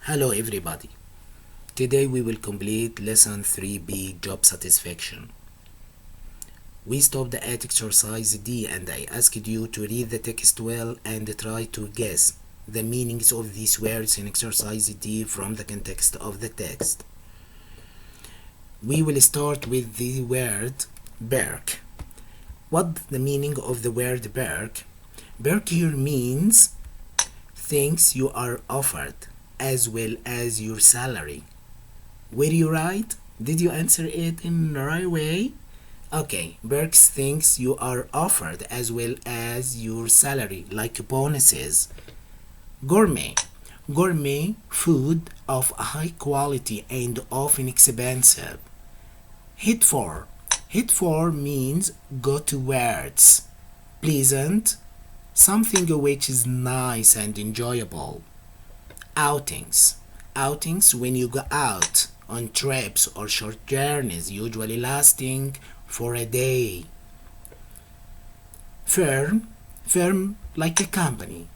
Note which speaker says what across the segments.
Speaker 1: Hello everybody. Today we will complete lesson 3B job satisfaction. We stopped at exercise D and I asked you to read the text well and try to guess the meanings of these words in exercise D from the context of the text. We will start with the word berk. What's the meaning of the word berk? Berk here means things you are offered as well as your salary. Were you right? Did you answer it in the right way? Okay, berks things you are offered as well as your salary, like bonuses. Gourmet. Gourmet food of high quality and often expensive. Hit for. Hit for means go towards. Pleasant. Something which is nice and enjoyable. Outings. Outings when you go out on trips or short journeys, usually lasting for a day. Firm. Firm like a company.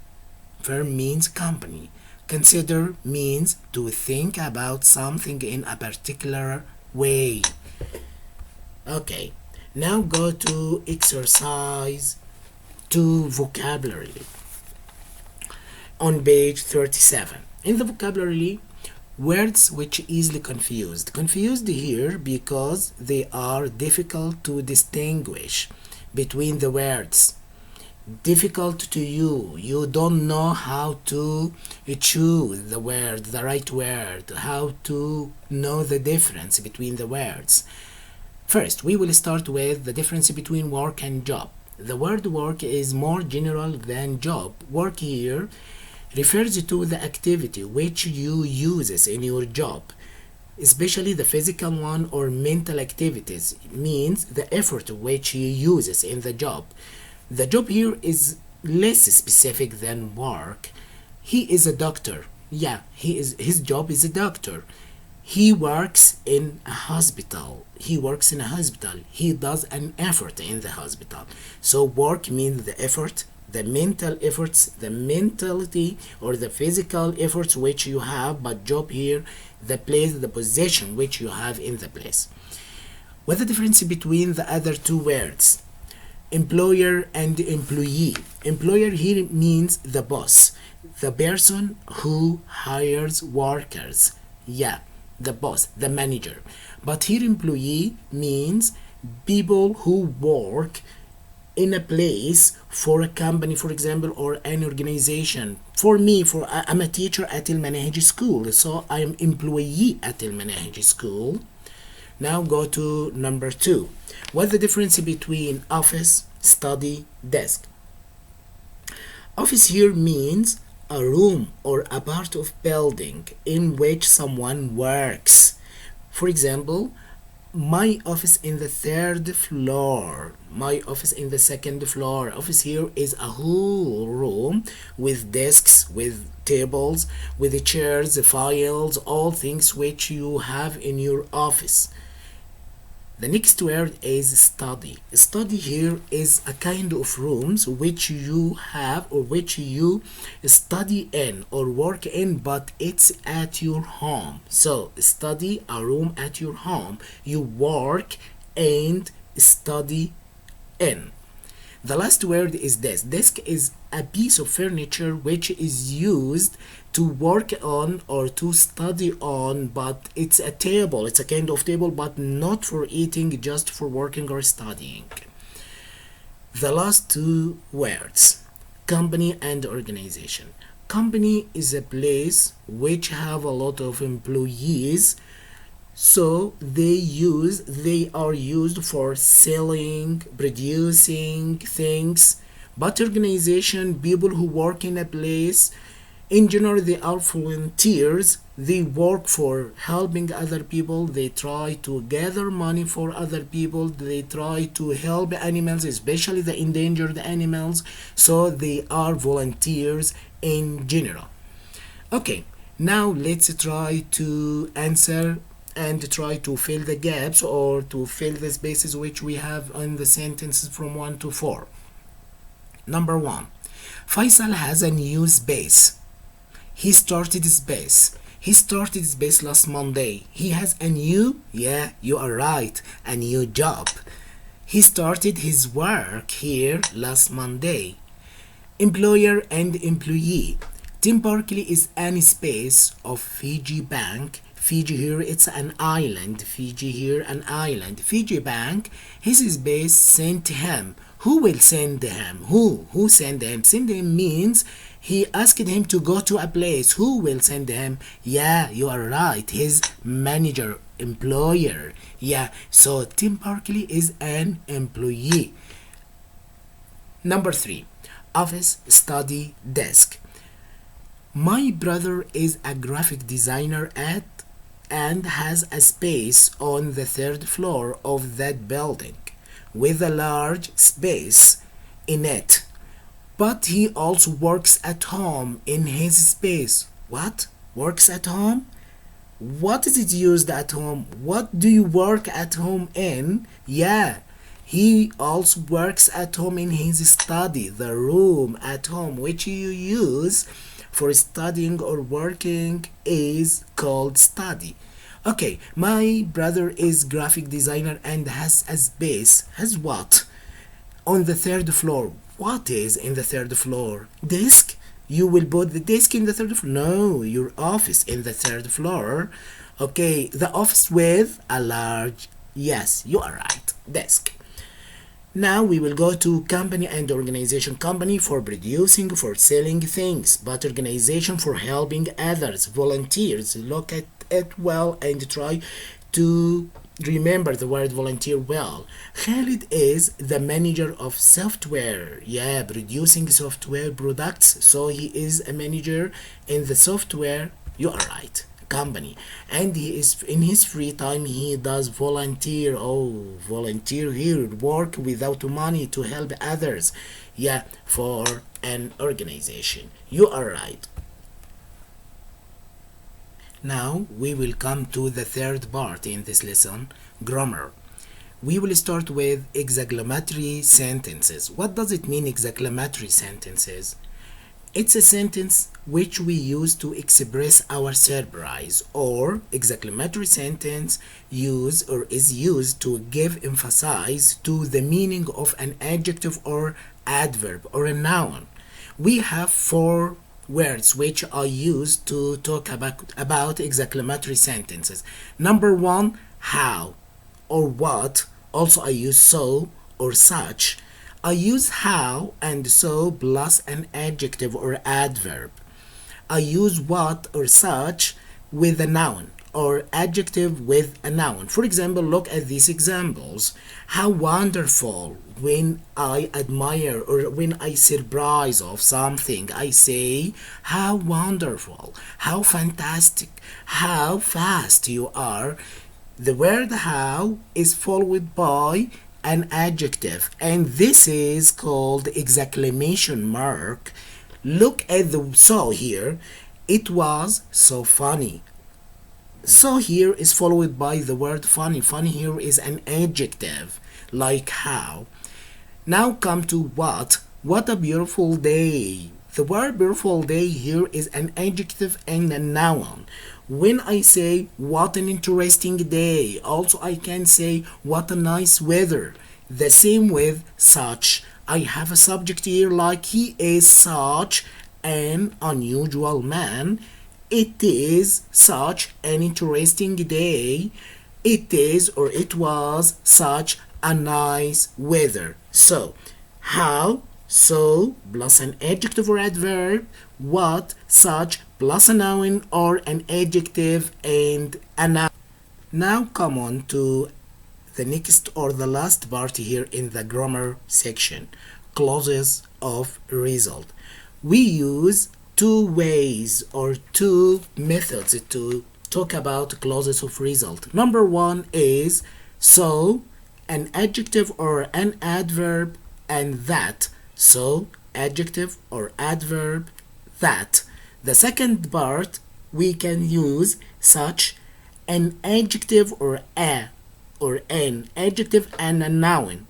Speaker 1: Firm means company. Consider means to think about something in a particular way. Okay, now go to exercise 2 vocabulary on page 37. In the vocabulary, words which easily confused. Confused here because they are difficult to distinguish between the words. Difficult to you. You don't know how to choose the word, the right word, how to know the difference between the words. First, we will start with the difference between work and job. The word work is more general than job. Work here refers to the activity which you uses in your job, especially the physical one or mental activities. It means the effort which you uses in the job. The job here is less specific than work. He is a doctor. Yeah, his job is a doctor. He works in a hospital. He works in a hospital. He does an effort in the hospital. So work means the effort, the mental efforts, the mentality or the physical efforts which you have, but job here, the place, the position which you have in the place. What's the difference between the other two words? Employer and employee. Employer here means the boss, the person who hires workers. Yeah, the boss, the manager. But here employee means people who work in a place for a company, for example, or an organization. For me, I'm a teacher at المناهج school, so I am employee at المناهج school. Now go to number 2. What's the difference between office, study, desk? Office here means a room or a part of building in which someone works. For example, my office in the 3rd floor, my office in the 2nd floor. Office here is a whole room with desks, with tables, with the chairs, the files, all things which you have in your office. The next word is study. Study here is a kind of rooms which you have or which you study in or work in, but it's at your home. So study, a room at your home. You work and study in. The last word is desk. Desk is a piece of furniture which is used to work on or to study on, but it's a table. It's a kind of table, but not for eating, just for working or studying. The last two words, company and organization. Company is a place which have a lot of employees, so they are used for selling, producing things. But organization, people who work in a place, in general they are volunteers. They work for helping other people. They try to gather money for other people. They try to help animals, especially the endangered animals. So they are volunteers in general. Okay, now let's try to answer and try to fill the gaps or to fill the spaces which we have in the sentences from 1 to 4. Number 1. Faisal has a new space. He started space. He started his base last Monday. He has a new, yeah, you are right, a new job. He started his work here last Monday. Employer and employee. Tim Berkeley is any space of Fiji Bank. Fiji here, it's an island. Fiji here, an island. Fiji Bank, his space sent him. Who will send him? Who send him? Send him means he asked him to go to a place. Who will send him? Yeah, you are right. His manager, employer. Yeah, so Tim Berkeley is an employee. Number 3, office, study, desk. My brother is a graphic designer and has a space on the 3rd floor of that building with a large space in it. But he also works at home in his space. What? Works at home? What is it used at home? What do you work at home in? Yeah, he also works at home in his study, the room at home which you use for studying or working is called study. Okay, my brother is graphic designer and has a space. Has what? On the 3rd floor. What is in the 3rd floor? Desk? You will put the desk in the 3rd floor? No, your office in the 3rd floor. Okay, the office with a large, yes, you are right, desk. Now we will go to company and organization. Company for producing, for selling things, but organization for helping others, volunteers. Look at it well and try to remember the word volunteer well. Khalid is the manager of software. Yeah, producing software products. So he is a manager in the software. You are right. Company. And he is in his free time he does volunteer. Oh, volunteer here, work without money to help others. Yeah, for an organization. You are right. Now we will come to the 3rd part in this lesson, grammar. We will start with exclamatory sentences. What does it mean, exclamatory sentences? It's a sentence which we use to express our surprise, or exclamatory sentence is used to give emphasis to the meaning of an adjective or adverb or a noun. We have 4 words which are used to talk about exclamatory sentences. Number 1, how or what. Also I use so or such. I use how and so plus an adjective or adverb. I use what or such with a noun or adjective with a noun. For example, look at these examples. How wonderful. When I admire or when I surprise of something, I say how wonderful, how fantastic, how fast you are. The word how is followed by an adjective, and this is called exclamation mark. Look at the so here. It was so funny. So here is followed by the word funny. Funny here is an adjective like how. Now come to what. What a beautiful day. The word beautiful day here is an adjective and a noun. When I say what an interesting day, also I can say what a nice weather. The same with such. I have a subject here like he is such an unusual man. It is such an interesting day. It is or it was such a nice weather. So, how, so plus an adjective or adverb, what, such plus a noun or an adjective and a noun. Now come on to the next or the last part here in the grammar section, clauses of result. We use 2 ways or 2 methods to talk about clauses of result. Number 1 is so, an adjective or an adverb, and that. So, adjective or adverb, that. The second part, we can use such, an adjective or a or an adjective and a noun.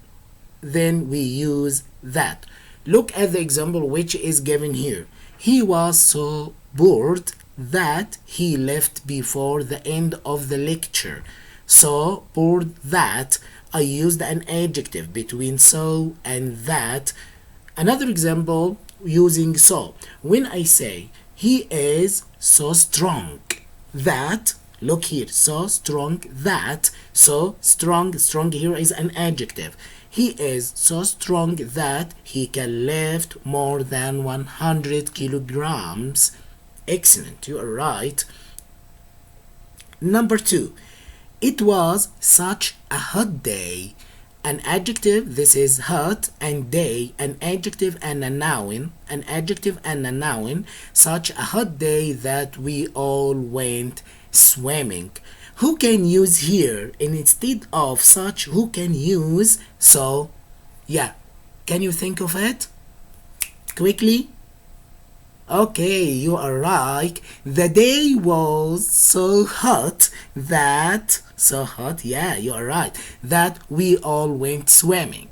Speaker 1: Then we use that. Look at the example which is given here. He was so bored that he left before the end of the lecture. So for that I used an adjective between so and that. Another example using so. When I say he is so strong that, look here, so strong that, so strong, strong here is an adjective. He is so strong that he can lift more than 100 kilograms. Excellent, you are right. Number 2, it was such a hot day. An adjective, this is hot, and day, an adjective and a noun, an adjective and a noun. Such a hot day that we all went swimming. Who can use here instead of such? Who can use so? Yeah, can you think of it quickly? Okay, you are right. The day was so hot that, so hot, yeah, you are right, that we all went swimming.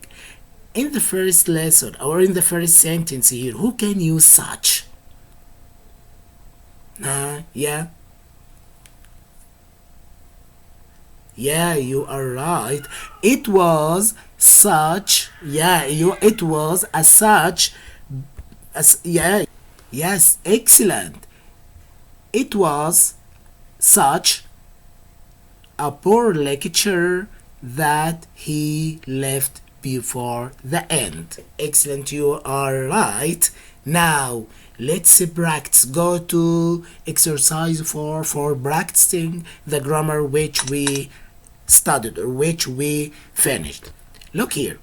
Speaker 1: In the first lesson or in the first sentence here, who can use such? Yeah. Yeah, you are right. It was such, yeah, it was a such, yeah. Yes, excellent. It was such a poor lecture that he left before the end. Excellent, you are right. Now, let's practice. Go to exercise 4 for practicing the grammar which we studied or which we finished. Look here.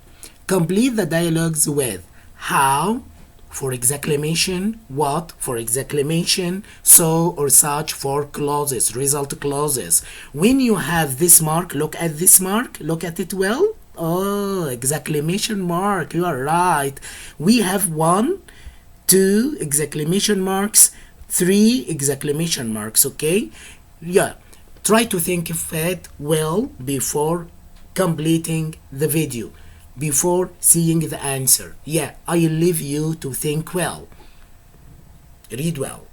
Speaker 1: Complete the dialogues with how for exclamation, what for exclamation, so or such for clauses, result clauses. When you have this mark, look at this mark, look at it well. Oh, exclamation mark, you are right. We have 1, 2 exclamation marks, 3 exclamation marks, okay? Yeah, try to think of it well before completing the video, before seeing the answer. Yeah, I leave you to think well. Read well.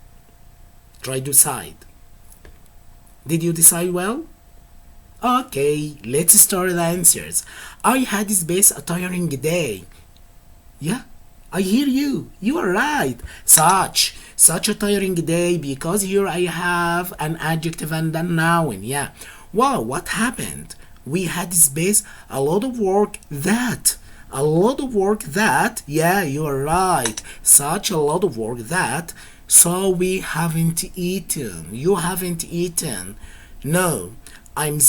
Speaker 1: Try to decide. Did you decide well? Okay, let's start the answers. I had a tiring day. Yeah, I hear you. You are right. Such a tiring day, because here I have an adjective and a noun. Yeah. Wow, what happened? We had a lot of work that. A lot of work that. Yeah, you are right. Such a lot of work that. So we haven't eaten. You haven't eaten. No, I'm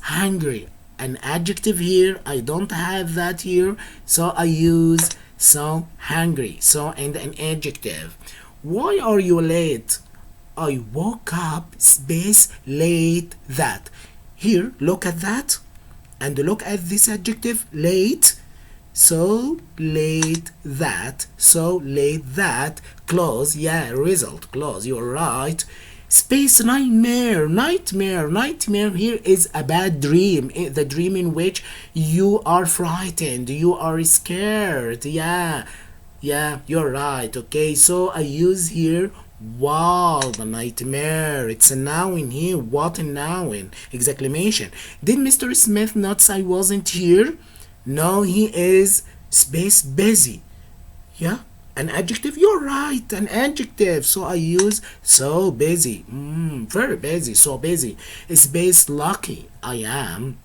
Speaker 1: hungry. An adjective here. I don't have that here. So I use so hungry. So and an adjective. Why are you late? I woke up late that. Here, look at that and look at this adjective late. So late that, so late that, clause, yeah, result clause, you're right. Nightmare, nightmare here is a bad dream, the dream in which you are frightened, you are scared. Yeah, you're right. Okay, so I use here wow, the nightmare. It's a noun here. What a noun. Exclamation. Did Mr. Smith notice I wasn't here? No, he is busy. Yeah, an adjective. You're right, an adjective. So I use so busy. Very busy, so busy. Lucky I am.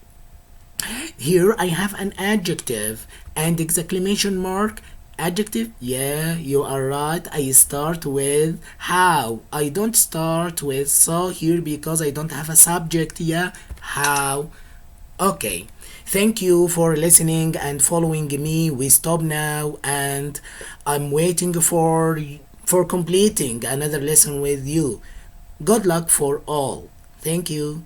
Speaker 1: Here I have an adjective and exclamation mark. Adjective, yeah, you are right. I start with how. I don't start with so here because I don't have a subject. Yeah, how. Okay, thank you for listening and following me. We stop now and I'm waiting for completing another lesson with you. Good luck for all. Thank you.